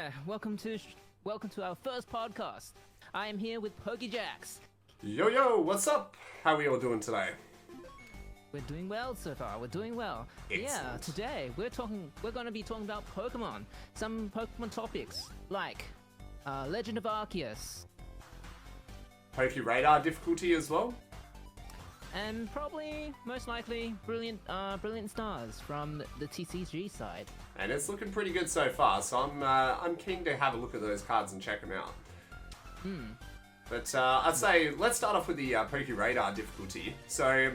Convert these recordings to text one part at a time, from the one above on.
there. Welcome to our first podcast. I am here with PokeJax. Yo, what's up? How are we all doing today? We're doing well so far. We're doing well. Excellent. Yeah, today we're going to be talking about Pokemon. Some Pokemon topics like Legend of Arceus, PokeRadar difficulty as well. and probably most likely Brilliant Stars from the TCG side. And it's looking pretty good so far, so I'm keen to have a look at those cards and check them out. But I'd say let's start off with the PokeRadar difficulty. So,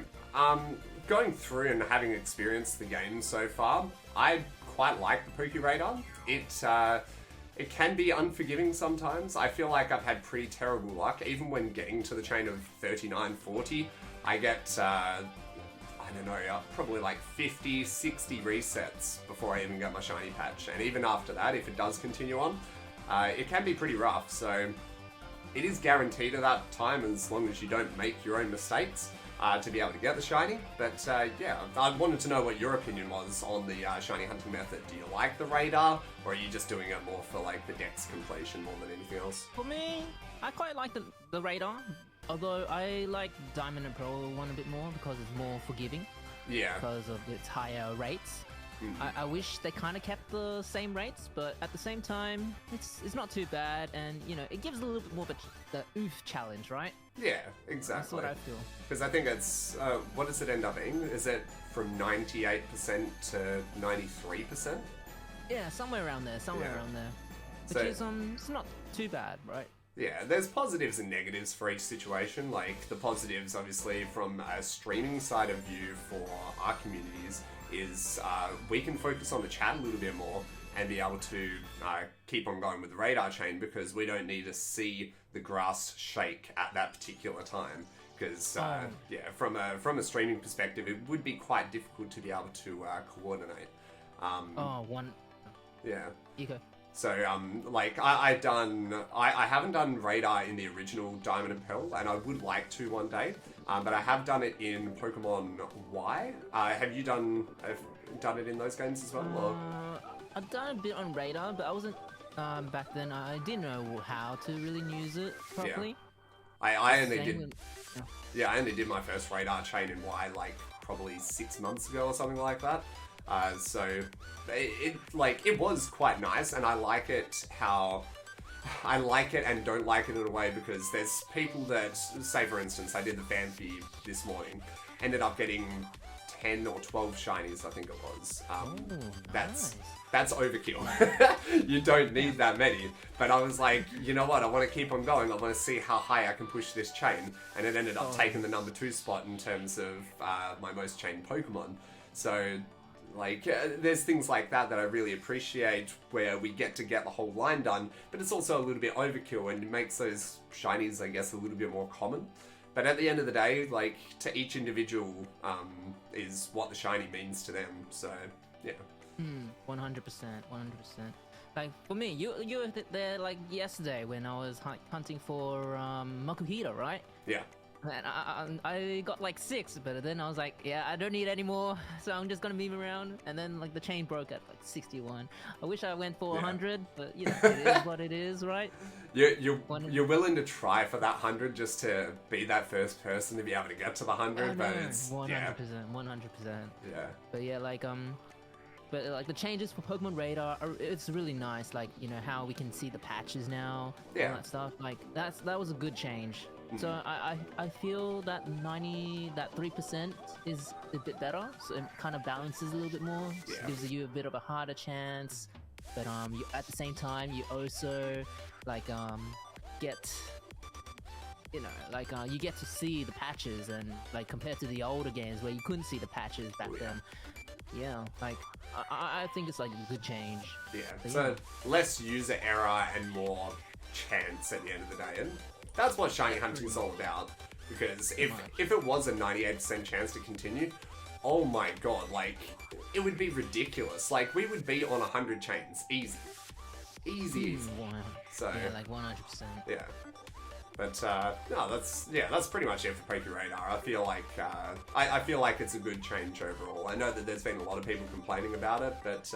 going through and having experienced the game so far, I quite like the PokeRadar. It can be unforgiving sometimes. I feel like I've had pretty terrible luck. Even when getting to the chain of 39, 40, I get, I don't know, probably like 50, 60 resets before I even get my shiny patch. And even after that, if it does continue on, it can be pretty rough. So it is guaranteed at that time as long as you don't make your own mistakes to be able to get the shiny. But yeah, I wanted to know what your opinion was on the shiny hunting method. Do you like the radar, or are you just doing it more for like the dex completion more than anything else? For me, I quite like the radar, although I like Diamond and Pearl one a bit more because it's more forgiving. Yeah. Because of its higher rates. I wish they kind of kept the same rates, but at the same time, it's not too bad, and you know, it gives a little bit more of the oof challenge, right? Yeah, exactly. That's what I feel. Because I think it's, what does it end up being? Is it from 98% to 93%? Yeah, somewhere around there, Which So- is it's not too bad, right? Yeah, there's positives and negatives for each situation. Like, the positives, obviously, from a streaming side of view for our communities is we can focus on the chat a little bit more and be able to keep on going with the radar chain because we don't need to see the grass shake at that particular time. Because, yeah, from a streaming perspective, it would be quite difficult to be able to coordinate. Yeah. Eco. So, like, I haven't done radar in the original Diamond and Pearl, and I would like to one day, but I have done it in Pokemon Y. Have you done it in those games as well? Or? I've done a bit on radar, but I wasn't, back then, I didn't know how to really use it properly. Yeah. I only did... With, Yeah, I only did my first radar chain in Y, like, probably 6 months ago or something like that. So it was quite nice, and I like it and don't like it in a way because there's people that, say for instance, I did the Vampy this morning, ended up getting 10 or 12 shinies, I think it was. nice. That's overkill. You don't need that many. But I was like, you know what, I want to keep on going. I want to see how high I can push this chain. And it ended up taking the number 2 spot in terms of my most chained Pokemon. So, like, there's things like that I really appreciate where we get to get the whole line done, but it's also a little bit overkill and it makes those shinies, I guess, a little bit more common. But at the end of the day, like, to each individual is what the shiny means to them, so, yeah. 100%. Like, for me, you were there, like, yesterday when I was hunting for Makuhita, right? Yeah. And I got like 6, but then I was like, yeah, I don't need any more, so I'm just gonna move around. And then like the chain broke at like 61. I wish I went for 100, but you know, it is what it is, right? You're willing to try for that 100 just to be that first person to be able to get to the 100, but it's 100%. Yeah. But yeah, like but like the changes for Pokemon Radar, it's really nice. Like, you know, how we can see the patches now, all that stuff. Like that was a good change. So I feel that 3% is a bit better. So it kind of balances a little bit more. Yeah. Gives you a bit of a harder chance, but you, at the same time you also like get, you know, like you get to see the patches, and like compared to the older games where you couldn't see the patches back then. Yeah, like I think it's like a good change. Yeah. But So less user error and more chance at the end of the day. And that's what shiny hunting is all about. Because if it was a 98% chance to continue, oh my god, like, it would be ridiculous. Like, we would be on 100 chains. Easy. Wow. So, Yeah, like 100%. yeah. But no, that's pretty much it for PokeRadar. I feel like I feel like it's a good change overall. I know that there's been a lot of people complaining about it, but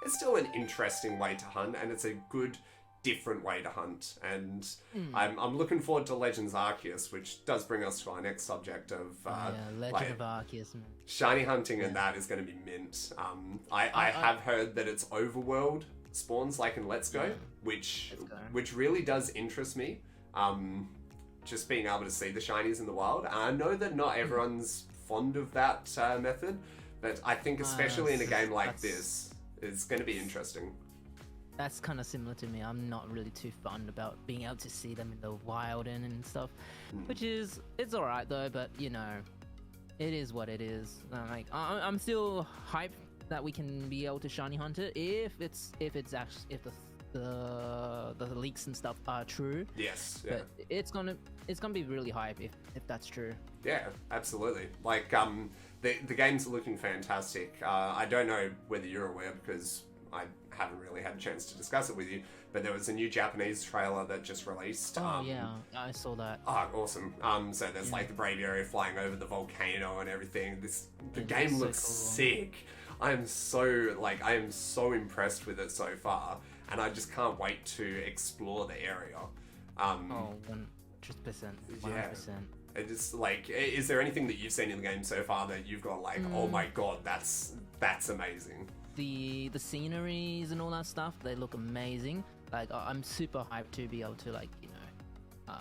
it's still an interesting way to hunt, and it's a good, different way to hunt. And I'm looking forward to Legends Arceus, which does bring us to our next subject of Legend of Arceus. Man. Shiny hunting, and that is going to be mint. I have heard that it's overworld spawns like in Let's Go, which really does interest me. Just being able to see the shinies in the wild. I know that not everyone's fond of that method, but I think especially in a game like this, it's going to be interesting. That's kind of similar to me. I'm not really too fond about being able to see them in the wild and stuff, which is, it's alright though, but you know, it is what it is. I'm still hyped that we can be able to shiny hunt it if the leaks and stuff are true. Yes, yeah. But it's gonna be really hype if that's true. Yeah, absolutely. Like the games are looking fantastic. I don't know whether you're aware because I haven't really had a chance to discuss it with you, but there was a new Japanese trailer that just released. Yeah, I saw that. Oh, awesome. So there's like the Brave area flying over the volcano and everything. The game looks so cool. Sick. I am so impressed with it so far. And I just can't wait to explore the area. 100%. 100%. Yeah. It just like, is there anything that you've seen in the game so far that you've got like, oh my god, that's amazing? The sceneries and all that stuff, they look amazing. Like I'm super hyped to be able to like, you know,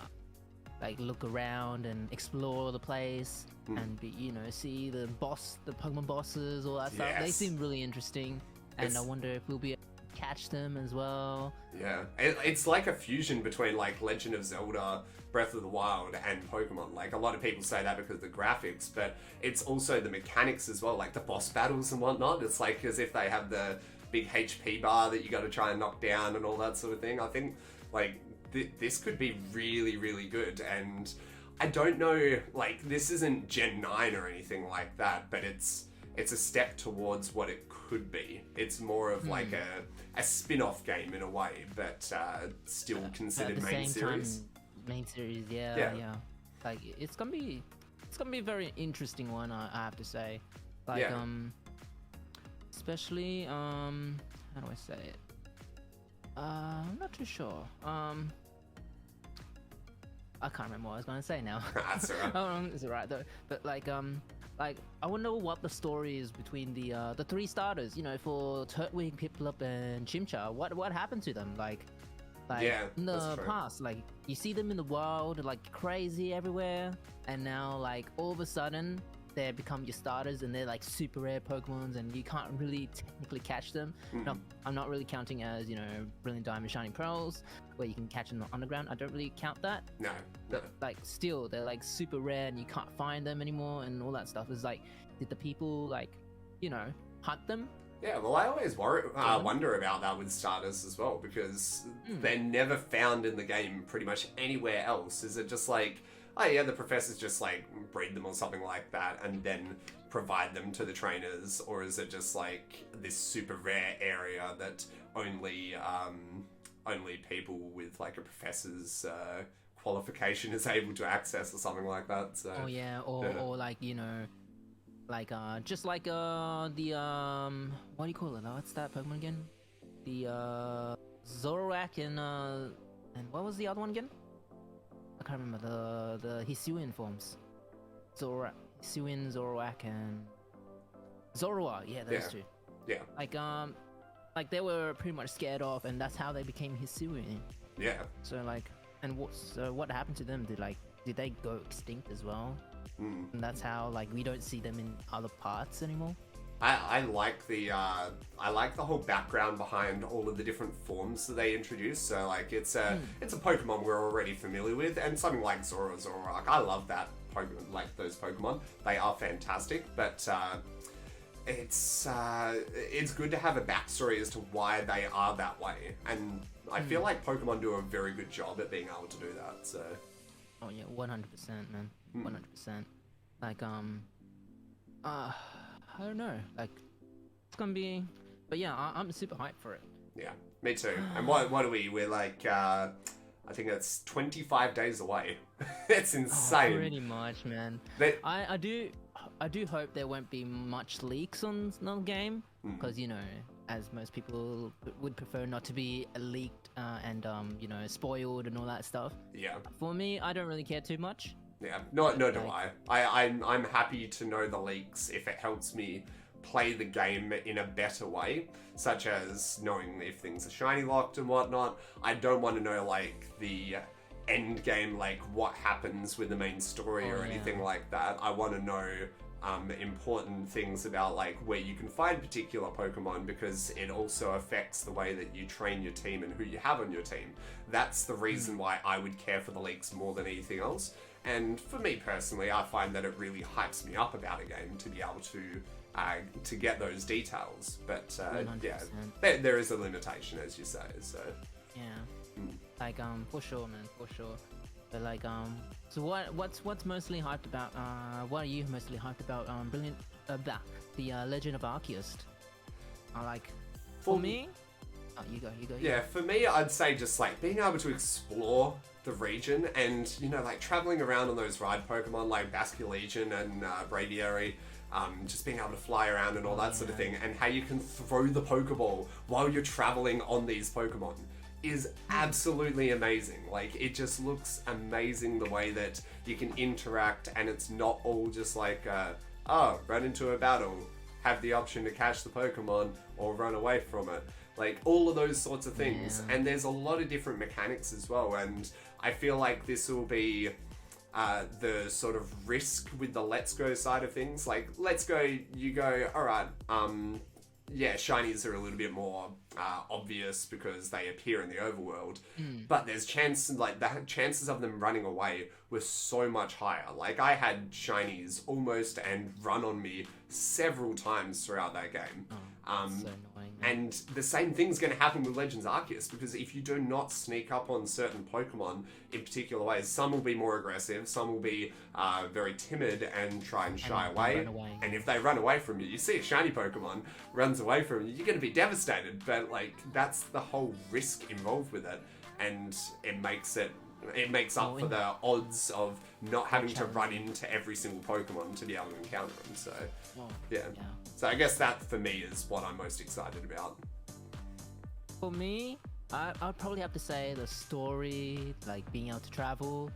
like look around and explore the place and be, you know, see the Pokemon bosses, all that stuff. They seem really interesting, and I wonder if we'll be able to catch them as well. Yeah, it's like a fusion between like Legend of Zelda, Breath of the Wild, and Pokemon. Like a lot of people say that because of the graphics, but it's also the mechanics as well, like the boss battles and whatnot. It's like as if they have the big HP bar that you got to try and knock down and all that sort of thing. I think like this could be really, really good, and I don't know, like this isn't Gen 9 or anything like that, but it's a step towards what it could be. It's more of like a spin-off game in a way, but still considered main series. Main series, yeah. Like it's gonna be a very interesting one, I have to say. Like especially how do I say it? I'm not too sure. I can't remember what I was gonna say now. That's alright. It's alright though. But like I wonder what the story is between the three starters. You know, for Turtwig, Piplup, and Chimchar. What happened to them? Like in the past, like you see them in the wild, like crazy everywhere, and now like all of a sudden they become your starters, and they're like super rare Pokemons, and you can't really technically catch them. No, I'm not really counting as, you know, Brilliant Diamond, Shining Pearls, where you can catch them underground. I don't really count that. No. But like still, they're like super rare, and you can't find them anymore, and all that stuff. Is like, did the people like, you know, hunt them? Yeah, well, I always wonder about that with starters as well, because they're never found in the game pretty much anywhere else. Is it just like, oh yeah, the professors just like breed them or something like that and then provide them to the trainers, or is it just like this super rare area that only people with like a professor's qualification is able to access or something like that? So, or like, you know, like just like the what do you call it? What's that Pokemon again? The Zoroark and what was the other one again? I can't remember the Hisuian forms. Hisuian, Zoroark, and Zorua. Yeah, those two. Yeah. Like they were pretty much scared off, and that's how they became Hisuian. Yeah. So like, and what happened to them? Did they go extinct as well? And that's how like we don't see them in other parts anymore. I like the whole background behind all of the different forms that they introduce. So like it's a Pokemon we're already familiar with, and something like Zoroark. I love that Pokemon, like those Pokemon. They are fantastic, but it's good to have a backstory as to why they are that way, and I feel like Pokemon do a very good job at being able to do that. So. Oh yeah, 100%, man. 100%. Like I don't know. Like it's gonna be, but yeah, I'm super hyped for it. Yeah, me too. And what are we? We're like I think it's 25 days away. It's insane. Pretty much, man. I do hope there won't be much leaks on the game, because as most people would prefer not to be leaked and spoiled and all that stuff. Yeah. For me, I don't really care too much. Yeah, no do I'm happy to know the leaks if it helps me play the game in a better way, such as knowing if things are shiny locked and whatnot. I don't want to know like the end game, like what happens with the main story or anything like that. I want to know important things about like where you can find particular Pokemon, because it also affects the way that you train your team and who you have on your team. That's the reason why I would care for the leaks more than anything else. And for me personally, I find that it really hypes me up about a game to be able to get those details. But yeah, there is a limitation, as you say. So yeah, like for sure, man, for sure. But like so what's mostly hyped about? What are you mostly hyped about? The Legend of Arceus. Like for me. Oh, you go. Yeah, for me, I'd say just like being able to explore the region and, like traveling around on those ride Pokemon like Basculegion and Braviary, just being able to fly around and all that sort of thing, and how you can throw the Pokeball while you're traveling on these Pokemon is absolutely amazing. Like, it just looks amazing the way that you can interact, and it's not all just like, run into a battle, have the option to catch the Pokemon or run away from it. Like, all of those sorts of things. Yeah. And there's a lot of different mechanics as well. And I feel like this will be the sort of risk with the Let's Go side of things. Like, Let's Go, you go, all right, shinies are a little bit more obvious because they appear in the overworld. But there's the chances of them running away were so much higher. Like, I had shinies almost and run on me several times throughout that game. So annoying. And the same thing's going to happen with Legends Arceus, because if you do not sneak up on certain Pokemon in particular ways, some will be more aggressive, some will be very timid and try and shy away. And if they run away from you, you see a shiny Pokemon runs away from you, you're going to be devastated. But like, that's the whole risk involved with it, and it makes up for the odds of not having to run into every single Pokemon to be able to encounter them. So, yeah. So I guess that for me is what I'm most excited about. For me, I'd probably have to say the story, like being able to travel.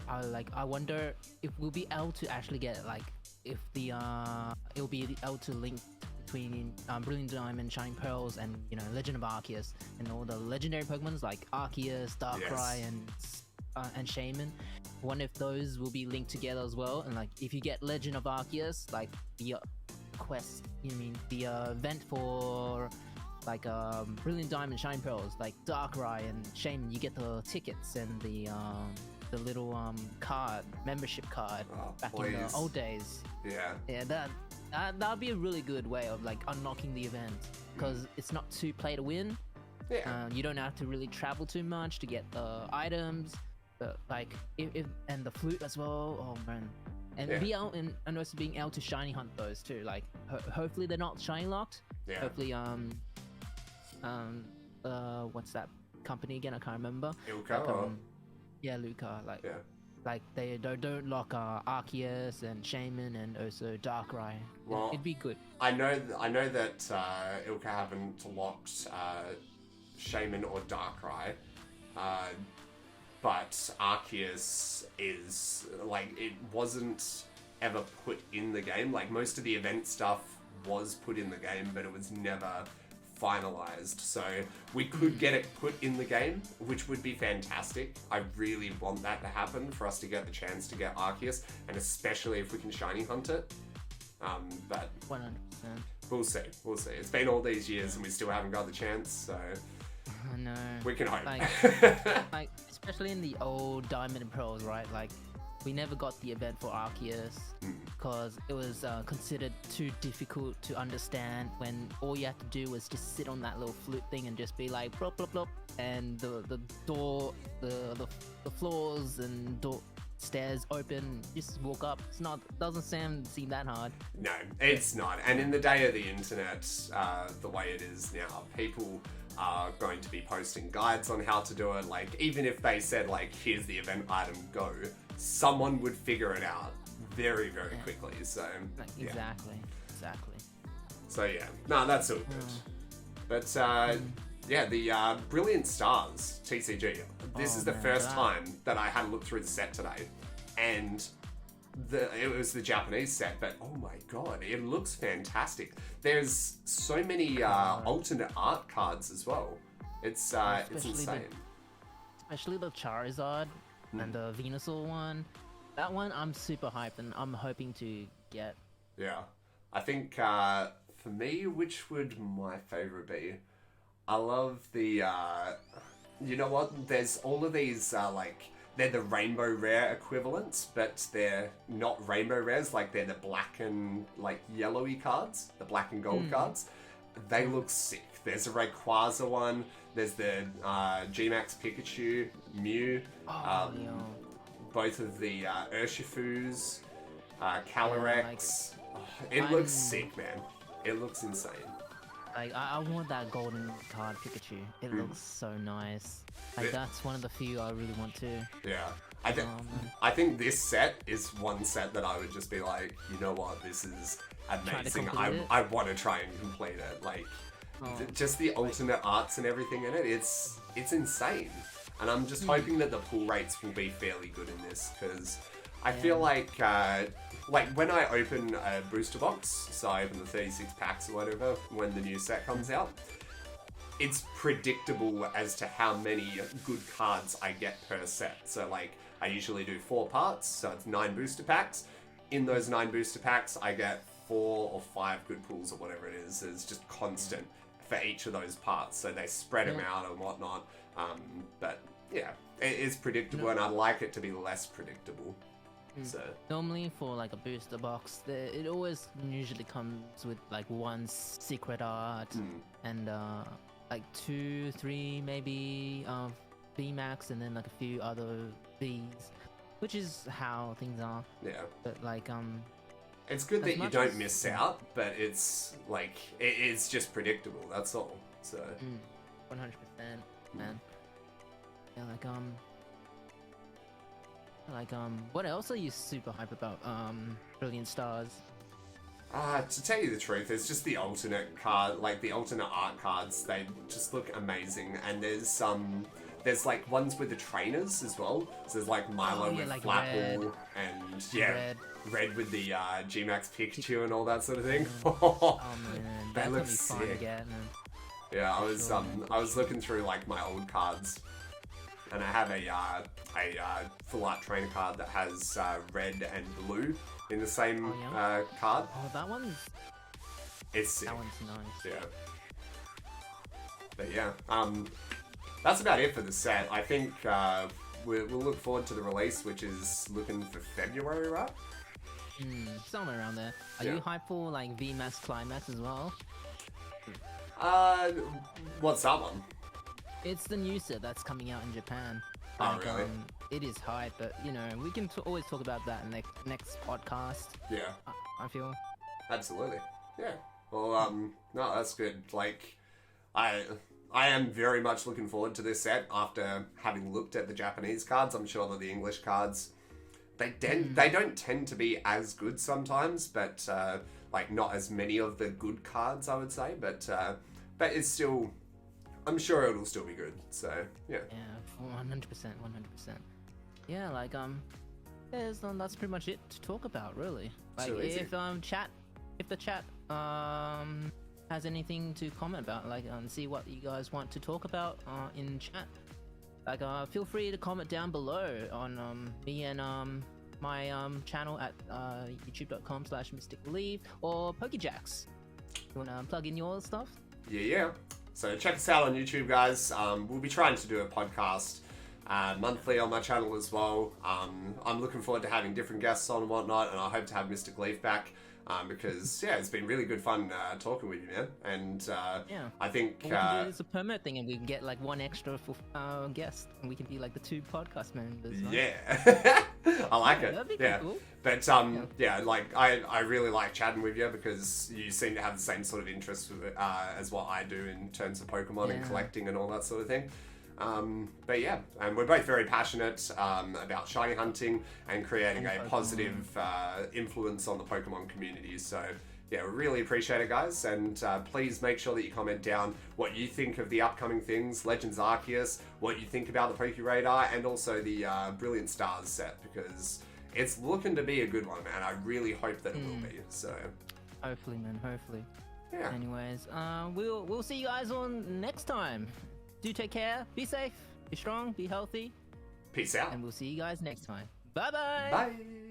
I wonder if we'll be able to actually get if it'll be able to link between Brilliant Diamond, Shining Pearls, and Legend of Arceus, and all the legendary Pokemons like Arceus, Darkrai, and Shaman. I wonder if those will be linked together as well. And like, if you get Legend of Arceus, like the quest, the event for like Brilliant Diamond, Shining Pearls, like Darkrai and Shaman, you get the tickets and the little membership card back in the old days. Yeah, that'd be a really good way of like unlocking the event, because it's not too play to win. You don't have to really travel too much to get the items, but like if and the flute as well. Oh man. And be able, and also being able to shiny hunt those too. Like, hopefully they're not shiny locked. Hopefully, what's that company again? I can't remember. Ilka. Luca. Like they don't lock Arceus and Shaman and also Darkrai. Well, it'd be good. I know that Ilka haven't locked Shaman or Darkrai. But Arceus is, like, it wasn't ever put in the game. Like, most of the event stuff was put in the game, but it was never finalized. So we could get it put in the game, which would be fantastic. I really want that to happen, for us to get the chance to get Arceus, and especially if we can shiny hunt it. But 100%. We'll see. It's been all these years and we still haven't got the chance, so no. We can hope. Like especially in the old Diamond and Pearls, right? Like, we never got the event for Arceus because it was considered too difficult to understand, when all you had to do was just sit on that little flute thing and just be like plop plop plop, and the door, the floors and stairs open, just walk up. Doesn't seem that hard. No, it's not. And in the day of the internet, the way it is now, people are going to be posting guides on how to do it. Like, even if they said, like, here's the event item, go, someone would figure it out very, very quickly. So, yeah. Exactly. So, yeah. No, that's all good. But, yeah, the Brilliant Stars TCG. This is the first time that I had a look through the set today. And it was the Japanese set, but oh my god, it looks fantastic. There's so many alternate art cards as well. It's insane. Especially the Charizard and the Venusaur one. That one I'm super hyped and I'm hoping to get. Yeah. I think for me, which would my favorite be? I love the you know what? There's all of these like, they're the rainbow rare equivalents, but they're not rainbow rares. Like, they're the black and like yellowy cards, the black and gold cards. They look sick. There's a Rayquaza one. There's the G-Max Pikachu, Mew, both of the Urshifus, Calyrex. It looks sick, man. It looks insane. Like, I want that golden card Pikachu. It looks so nice. Like, that's one of the few I really want to. Yeah. I think this set is one set that I would just be like, you know what, this is amazing. I want to try and complete it. Like, just the alternate arts and everything in it, it's insane. And I'm just hoping that the pull rates will be fairly good in this, because I feel like when I open a booster box, so I open the 36 packs or whatever when the new set comes out, it's predictable as to how many good cards I get per set. So like, I usually do 4 parts, so it's 9 booster packs. In those 9 booster packs, I get 4 or 5 good pulls or whatever it is. It's just constant for each of those parts, so they spread them out and whatnot. But yeah, it is predictable, and I'd like it to be less predictable. So normally for like a booster box, it always usually comes with like 1 secret art and like 2, 3 maybe VMAX, and then like a few other Vs, which is how things are. Yeah. But like it's good that you don't miss out, but it's like it's just predictable. That's all. So 100%, man. Yeah, what else are you super hype about? Brilliant Stars. To tell you the truth, it's just the alternate card, like the alternate art cards. They just look amazing, and there's like ones with the trainers as well. So there's like Milo with like Flapple, and red with the G-Max Pikachu and all that sort of thing. Oh man, they look sick. Yeah, I was looking through like my old cards, and I have a full art trainer card that has red and blue in the same card. Oh, that one's... It's sick. That one's nice. Yeah. But yeah, that's about it for the set. I think we'll look forward to the release, which is looking for February, right? Somewhere around there. Are you hyped for like VMAX Climax as well? What's that one? It's the new set that's coming out in Japan. Oh, really? It is hype, but you know, we can always talk about that in next podcast. Yeah. I feel. Absolutely. Yeah. Well, no, that's good. Like, I am very much looking forward to this set after having looked at the Japanese cards. I'm sure that the English cards, they don't tend to be as good sometimes, but like not as many of the good cards, I would say. But it's still, I'm sure it'll still be good. So yeah. Yeah, 100%. Yeah, like that's pretty much it to talk about, really. Like if the chat has anything to comment about, like see what you guys want to talk about in chat, like feel free to comment down below on me and my channel at youtube.com/MisticLeaf or PokeJax. You wanna plug in your stuff? Yeah. So check us out on YouTube, guys. We'll be trying to do a podcast monthly on my channel as well. I'm looking forward to having different guests on and whatnot, and I hope to have MisticLeaf back because it's been really good fun talking with you, man. And I think we can do this a permit thing, and we can get like one extra for guest, and we can be like the 2 podcast members. Right? Yeah, I like it. That'd be cool. But like I really like chatting with you because you seem to have the same sort of interest as what I do in terms of Pokemon and collecting and all that sort of thing. But yeah, and we're both very passionate about shiny hunting and creating a positive influence on the Pokemon community. So yeah, we really appreciate it, guys. And please make sure that you comment down what you think of the upcoming things, Legends Arceus, what you think about the PokeRadar, and also the Brilliant Stars set, because it's looking to be a good one, man. I really hope that it will be. So hopefully, man. Hopefully. Yeah. Anyways, we'll see you guys on next time. Do take care, be safe, be strong, be healthy. Peace out. And we'll see you guys next time. Bye-bye. Bye.